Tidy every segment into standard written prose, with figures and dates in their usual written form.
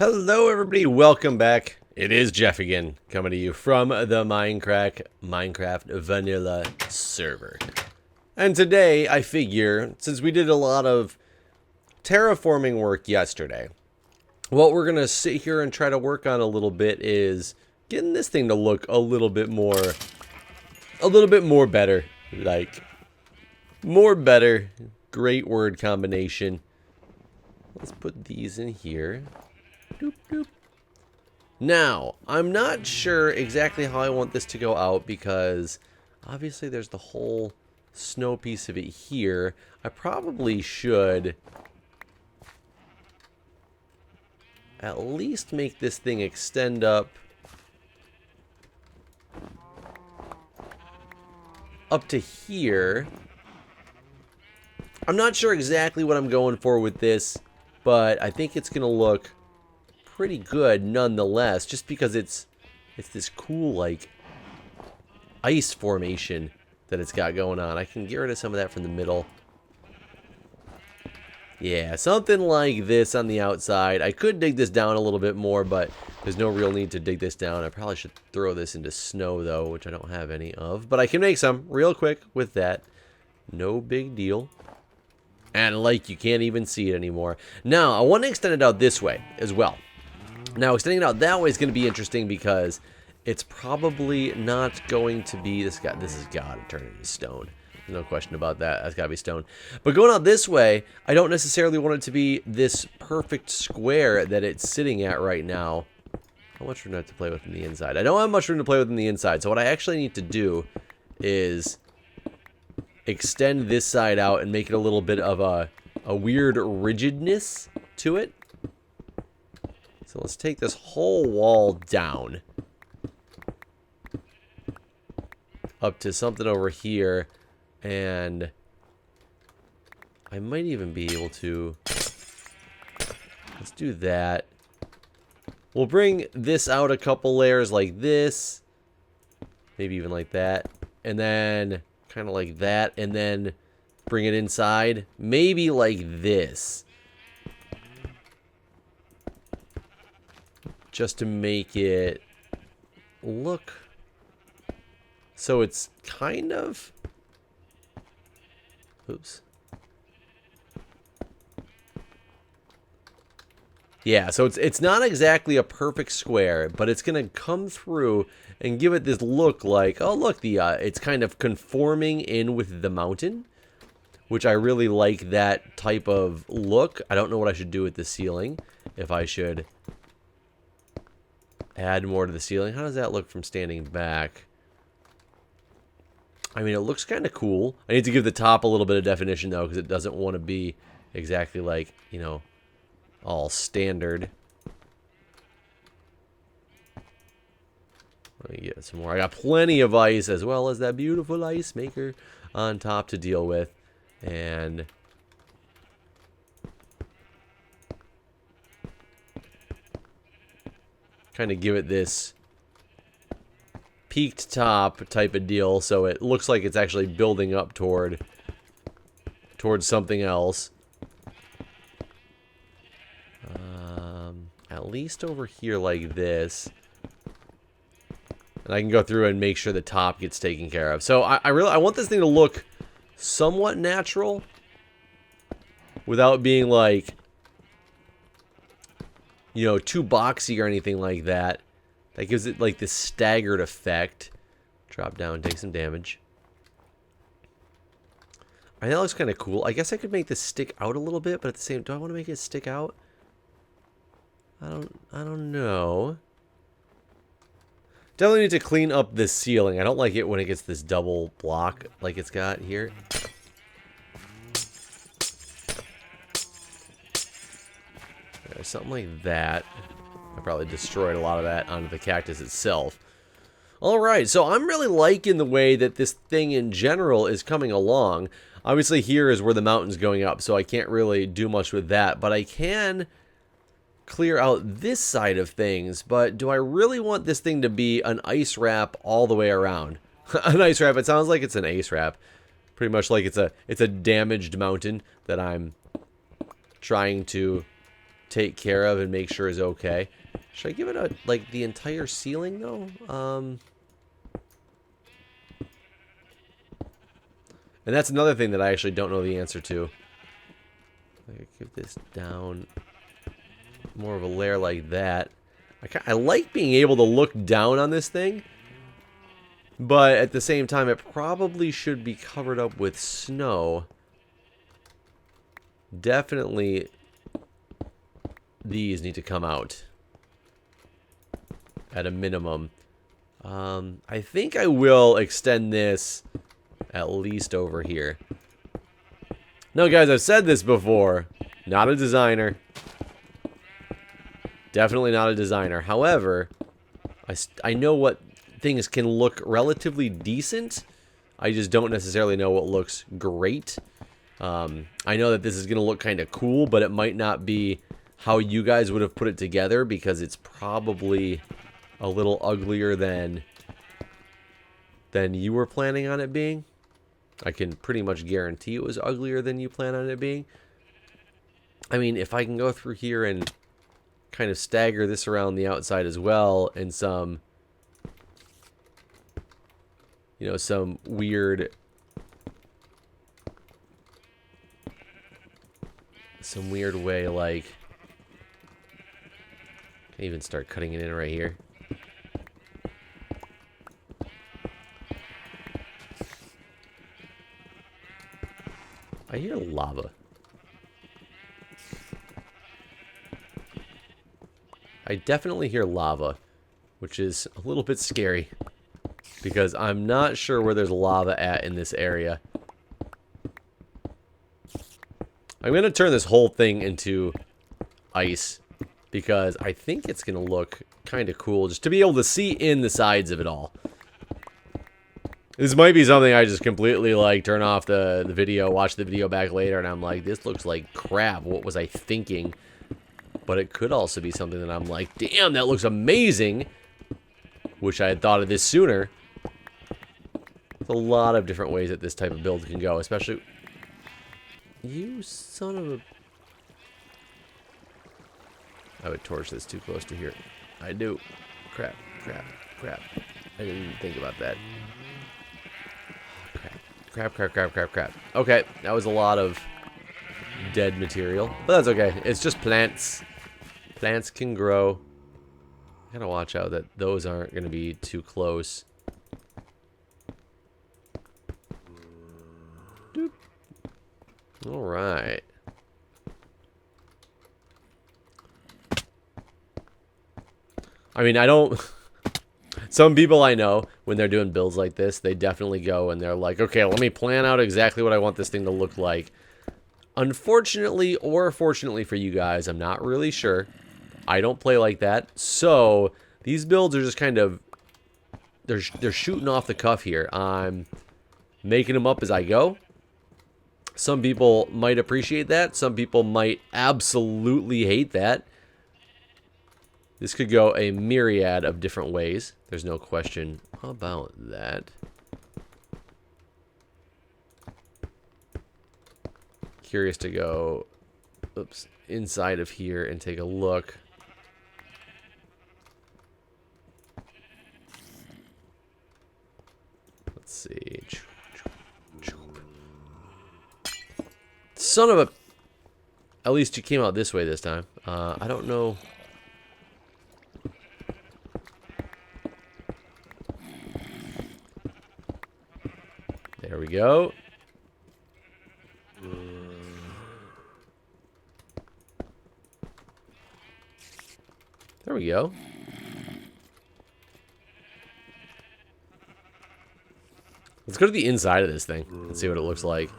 Hello everybody, welcome back. It is Jeff again, coming to you from the Minecraft Vanilla server. And today, I figure, since we did a lot of terraforming work yesterday, what we're going to sit here and try to work on a little bit is getting this thing to look a little bit more better. Like, more better. Great word combination. Let's put these in here. Doop, doop. Now, I'm not sure exactly how I want this to go out because obviously there's the whole snow piece of it here. I probably should at least make this thing extend up to here. I'm not sure exactly what I'm going for with this, but I think it's going to look pretty good nonetheless, just because it's this cool, like, ice formation that it's got going on. I can get rid of some of that from the middle. Yeah, something like this on the outside. I could dig this down a little bit more, but there's no real need to dig this down. I probably should throw this into snow, though, which I don't have any of. But I can make some real quick with that. No big deal. And, like, you can't even see it anymore. Now, I want to extend it out this way as well. Now, extending it out that way is going to be interesting because it's probably not going to be... This has got to turn into stone. There's no question about that. That's got to be stone. But going out this way, I don't necessarily want it to be this perfect square that it's sitting at right now. How much room do I have to play with in the inside? I don't have much room to play with in the inside. So what I actually need to do is extend this side out and make it a little bit of a weird rigidness to it. So let's take this whole wall down up to something over here, and I might even be able to, let's do that. We'll bring this out a couple layers like this, maybe even like that, and then kind of like that, and then bring it inside, maybe like this. Just to make it look so it's kind of, oops. Yeah, so it's not exactly a perfect square, but it's gonna come through and give it this look like, oh look, it's kind of conforming in with the mountain, which I really like that type of look. I don't know what I should do with the ceiling, if I should add more to the ceiling. How does that look from standing back? I mean, it looks kind of cool. I need to give the top a little bit of definition, though, because it doesn't want to be exactly like, you know, all standard. Let me get some more. I got plenty of ice, as well as that beautiful ice maker on top to deal with. And kind of give it this peaked top type of deal, so it looks like it's actually building up towards something else. At least over here like this. And I can go through and make sure the top gets taken care of. So I want this thing to look somewhat natural without being like, you know, too boxy or anything like that. That gives it like this staggered effect. Drop down, take some damage. I think that looks kind of cool. I guess I could make this stick out a little bit, but at the same time, do I want to make it stick out? I don't know. Definitely need to clean up this ceiling. I don't like it when it gets this double block like it's got here. Something like that. I probably destroyed a lot of that onto the cactus itself. Alright, so I'm really liking the way that this thing in general is coming along. Obviously here is where the mountain's going up, so I can't really do much with that. But I can clear out this side of things. But do I really want this thing to be an ice wrap all the way around? An ice wrap, it sounds like it's an ice wrap. Pretty much like it's a damaged mountain that I'm trying to take care of and make sure is okay. Should I give it a, like, the entire ceiling, though? And that's another thing that I actually don't know the answer to. I could give this down more of a layer like that. I like being able to look down on this thing, but at the same time, it probably should be covered up with snow. Definitely, these need to come out at a minimum. I think I will extend this at least over here. No, guys, I've said this before. Not a designer. Definitely not a designer. However, I know what things can look relatively decent. I just don't necessarily know what looks great. I know that this is going to look kind of cool, but it might not be how you guys would have put it together because it's probably a little uglier than you were planning on it being. I can pretty much guarantee it was uglier than you plan on it being. I mean, if I can go through here and kind of stagger this around the outside as well, and some, you know, some weird way, like, can even start cutting it in right here. I hear lava. I definitely hear lava, which is a little bit scary because I'm not sure where there's lava at in this area. I'm going to turn this whole thing into ice because I think it's going to look kind of cool just to be able to see in the sides of it all. This might be something I just completely, like, turn off the video, watch the video back later, and I'm like, this looks like crap. What was I thinking? But it could also be something that I'm like, damn, that looks amazing. Wish I had thought of this sooner. There's a lot of different ways that this type of build can go, especially... You son of a... I would torch this too close to here. I do. Crap, crap, crap. I didn't even think about that. Crap, crap, crap, crap, crap. Okay, that was a lot of dead material. But that's okay. It's just plants. Plants can grow. Gotta watch out that those aren't going to be too close. Doop. Alright. I mean, I don't... Some people I know, when they're doing builds like this, they definitely go and they're like, okay, let me plan out exactly what I want this thing to look like. Unfortunately, or fortunately for you guys, I'm not really sure. I don't play like that. So, these builds are just kind of... They're shooting off the cuff here. I'm making them up as I go. Some people might appreciate that. Some people might absolutely hate that. This could go a myriad of different ways. There's no question about that. Curious to go, oops, inside of here and take a look. Let's see. Son of a... At least you came out this way this time. I don't know... There we go. There we go. Let's go to the inside of this thing and see what it looks like.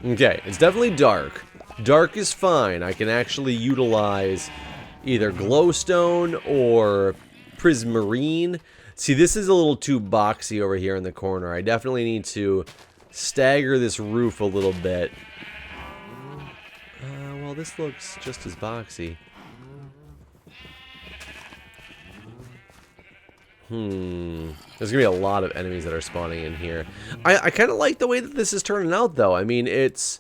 Okay, it's definitely dark. Dark is fine. I can actually utilize either glowstone or prismarine. See, this is a little too boxy over here in the corner. I definitely need to stagger this roof a little bit. Well, this looks just as boxy. There's gonna be a lot of enemies that are spawning in here. I kind of like the way that this is turning out, though. I mean, it's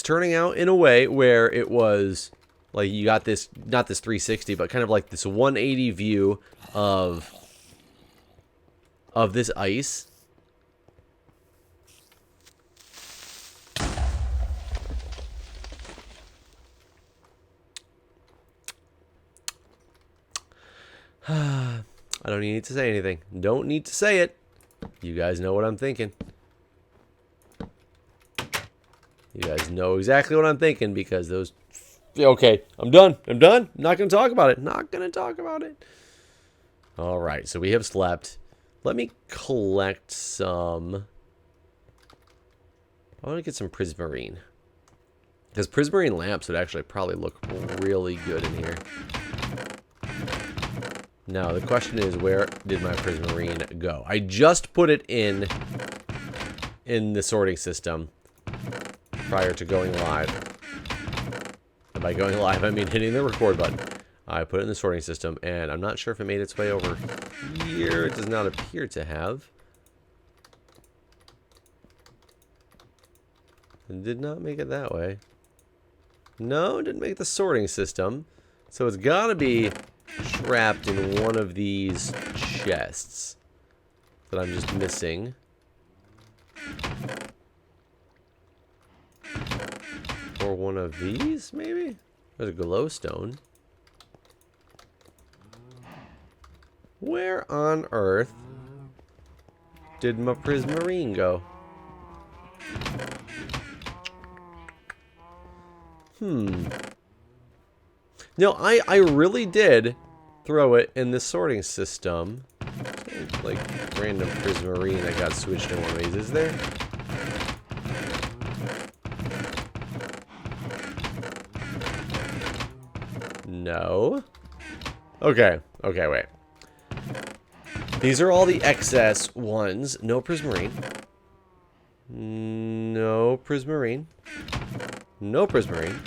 turning out in a way where it was like you got this, not this 360, but kind of like this 180 view of this ice. I don't need to say anything. Don't need to say it. You guys know what I'm thinking. You guys know exactly what I'm thinking because those... Okay, I'm done. I'm done. Not going to talk about it. Not going to talk about it. All right, so we have slept. Let me collect some... I want to get some prismarine. Because prismarine lamps would actually probably look really good in here. Now, the question is, where did my prismarine go? I just put it in the sorting system prior to going live. And by going live, I mean hitting the record button. I put it in the sorting system, and I'm not sure if it made its way over here. It does not appear to have. It did not make it that way. No, it didn't make the sorting system. So it's got to be trapped in one of these chests that I'm just missing. Or one of these, maybe? There's a glowstone. Where on earth did my prismarine go? No, I really did throw it in the sorting system. Like random prismarine that got switched in one of these, is there? No. Okay, wait. These are all the excess ones. No prismarine. No prismarine. No prismarine.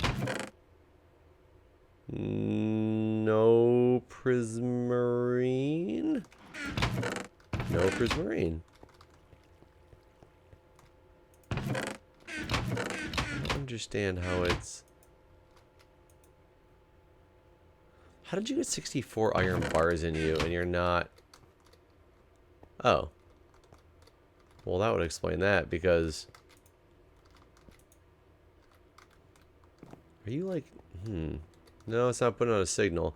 No prismarine. No prismarine. I don't understand how it's... How did you get 64 iron bars in you and you're not... Oh. Well, that would explain that, because... Are you like... No, it's not putting out a signal.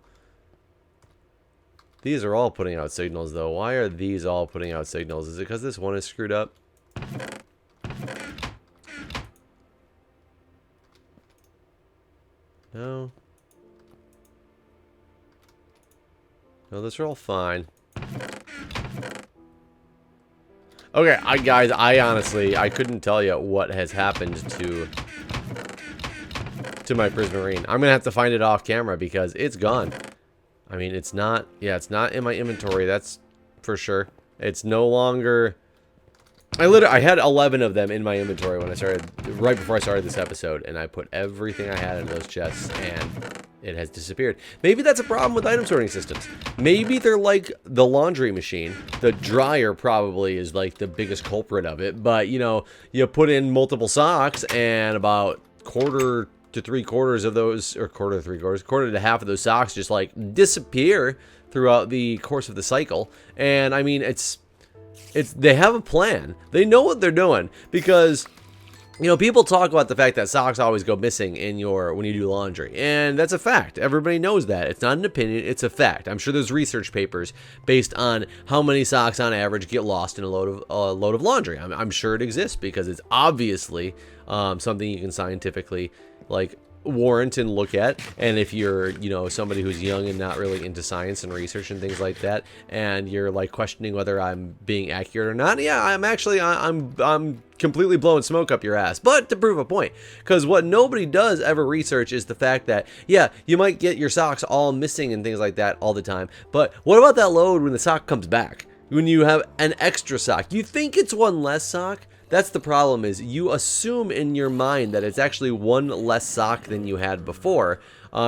These are all putting out signals, though. Why are these all putting out signals? Is it because this one is screwed up? No. No, those are all fine. Okay, guys, I honestly, I couldn't tell you what has happened to my prismarine. I'm gonna have to find it off camera because it's gone. I mean, it's not, yeah, it's not in my inventory, that's for sure. It's no longer... I had 11 of them in my inventory when I started, right before I started this episode, and I put everything I had in those chests, and it has disappeared. Maybe that's a problem with item sorting systems. Maybe they're like the laundry machine. The dryer probably is like the biggest culprit of it, but you know, you put in multiple socks, and about quarter to three quarters of those, or quarter to half of those socks just like disappear throughout the course of the cycle. And I mean, they have a plan. They know what they're doing, because you know, people talk about the fact that socks always go missing when you do laundry, and that's a fact. Everybody knows that. It's not an opinion, it's a fact. I'm sure there's research papers based on how many socks on average get lost in a load of laundry. I'm sure it exists, because it's obviously something you can scientifically like warrant and look at. And if you're, you know, somebody who's young and not really into science and research and things like that, and you're like questioning whether I'm being accurate or not, yeah, I'm completely blowing smoke up your ass, but to prove a point. Because what nobody does ever research is the fact that, yeah, you might get your socks all missing and things like that all the time, but what about that load when the sock comes back? When you have an extra sock, you think it's one less sock that's the problem, is you assume in your mind that it's actually one less sock than you had before,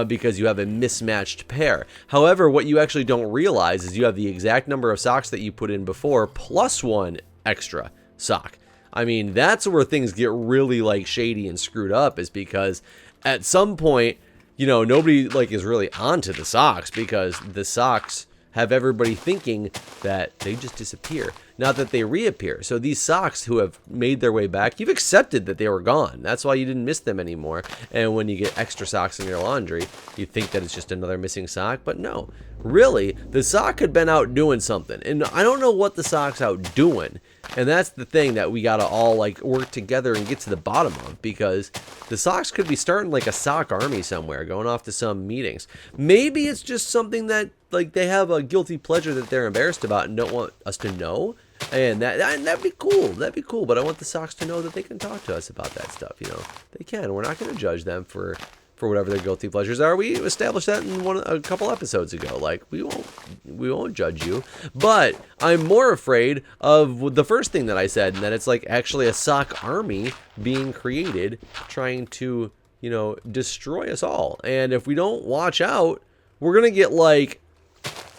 because you have a mismatched pair. However, what you actually don't realize is you have the exact number of socks that you put in before plus one extra sock. I mean, that's where things get really like shady and screwed up, is because at some point, you know, nobody like is really onto the socks, because the socks have everybody thinking that they just disappear, not that they reappear. So these socks who have made their way back, you've accepted that they were gone. That's why you didn't miss them anymore. And when you get extra socks in your laundry, you think that it's just another missing sock, but no. Really, the sock had been out doing something, and I don't know what the sock's out doing. And that's the thing that we gotta all like work together and get to the bottom of, because the socks could be starting like a sock army somewhere, going off to some meetings. Maybe it's just something that like they have a guilty pleasure that they're embarrassed about and don't want us to know. And that'd be cool. That'd be cool. But I want the socks to know that they can talk to us about that stuff. You know, they can. We're not gonna judge them for whatever their guilty pleasures are. We established that in a couple episodes ago. Like, we won't judge you. But I'm more afraid of the first thing that I said, and that it's like actually a sock army being created, trying to, you know, destroy us all. And if we don't watch out, we're gonna get like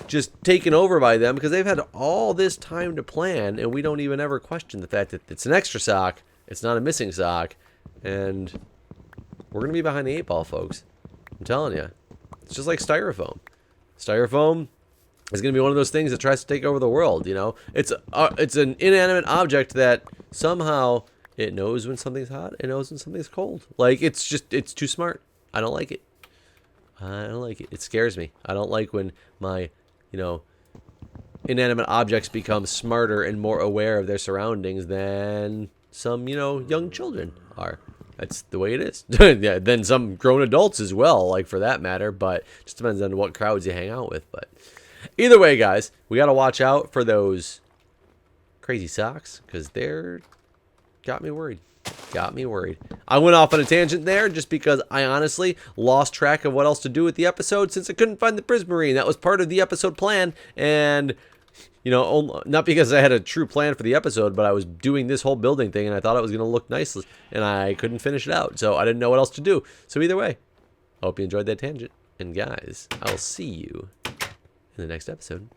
just taken over by them, because they've had all this time to plan, and we don't even ever question the fact that it's an extra sock, it's not a missing sock, and we're going to be behind the 8 ball, folks. I'm telling you. It's just like styrofoam. Styrofoam is going to be one of those things that tries to take over the world, you know? It's an inanimate object that somehow it knows when something's hot, it knows when something's cold. Like, it's too smart. I don't like it. I don't like it. It scares me. I don't like when my, you know, inanimate objects become smarter and more aware of their surroundings than some, you know, young children are. That's the way it is. Yeah, then some grown adults as well, like, for that matter, but just depends on what crowds you hang out with. But either way, guys, we got to watch out for those crazy socks, because they're got me worried. Got me worried. I went off on a tangent there just because I honestly lost track of what else to do with the episode, since I couldn't find the Prismarine. That was part of the episode plan, and you know, not because I had a true plan for the episode, but I was doing this whole building thing, and I thought it was going to look nice, and I couldn't finish it out, so I didn't know what else to do. So either way, I hope you enjoyed that tangent, and guys, I'll see you in the next episode.